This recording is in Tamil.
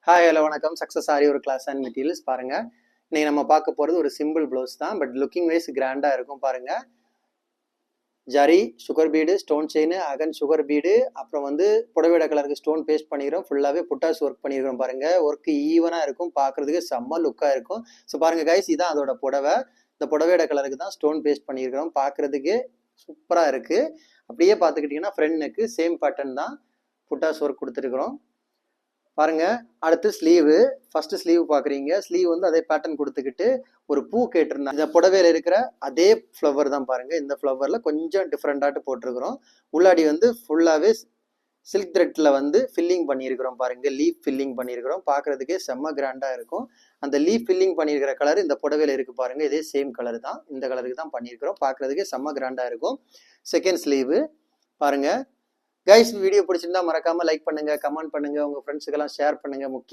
ஹாய் ஹலோ வணக்கம். சக்ஸஸ் ஆரி ஒரு கிளாஸ் அண்ட் மெட்டீரியல்ஸ் பாருங்க. இன்னைக்கு நம்ம பார்க்க போகிறது ஒரு சிம்பிள் ப்ளவுஸ் தான். பட் லுக்கிங் வைஸ் கிராண்டாக இருக்கும் பாருங்க. Zari, sugar bead, stone chain, அகன் சுகர் பீடு, அப்புறம் வந்து புடவைட கலருக்கு ஸ்டோன் பேஸ்ட் பண்ணிக்கிறோம். ஃபுல்லாகவே புட்டாஸ் ஒர்க் பண்ணியிருக்கிறோம் பாருங்க. ஒர்க் ஈவனாக இருக்கும், பார்க்கறதுக்கு செம்ம லுக்காக இருக்கும். ஸோ பாருங்க கைஸ், இதான் அதோட புடவை. இந்த புடவைட கலருக்கு தான் ஸ்டோன் பேஸ்ட் பண்ணியிருக்கிறோம். பார்க்கறதுக்கு சூப்பராக இருக்கு. அப்படியே பார்த்துக்கிட்டிங்கன்னா ஃப்ரண்ட் நெக்கு சேம் பேட்டர்ன் தான், புட்டாஸ் ஒர்க் கொடுத்துருக்குறோம் பாருங்க. அடுத்து ஸ்லீவு, ஃபர்ஸ்ட் ஸ்லீவ் பாக்குறீங்க. ஸ்லீவ் வந்து அதே பேட்டர்ன் கொடுத்துக்கிட்டு ஒரு பூ கேட்டிருந்தாங்க. இந்த புடவையில இருக்கிற அதே ஃப்ளவர் தான் பாருங்க. இந்த ஃப்ளவர்ல கொஞ்சம் டிஃப்ரெண்டாட்டு போட்டிருக்கிறோம். உள்ளாடி வந்து ஃபுல்லாவே சில்க் த்ரெட்ல வந்து ஃபில்லிங் பண்ணியிருக்கிறோம் பாருங்க. லீஃப் ஃபில்லிங் பண்ணியிருக்கிறோம். பார்க்கறதுக்கே செம்ம கிராண்டா இருக்கும். அந்த லீஃப் ஃபில்லிங் பண்ணியிருக்கிற கலர் இந்த புடவையில இருக்கு பாருங்க. இதே சேம் கலர் தான், இந்த கலருக்கு தான் பண்ணியிருக்கிறோம். பார்க்கறதுக்கே செம்ம கிராண்டா இருக்கும். செகண்ட் ஸ்லீவு பாருங்க. கைஸ், வீடியோ பிடிச்சிருந்தா மறக்காம லைக் பண்ணுங்க, கமெண்ட் பண்ணுங்க, உங்க ஃப்ரெண்ட்ஸுக்கெல்லாம் ஷேர் பண்ணுங்க. முக்கிய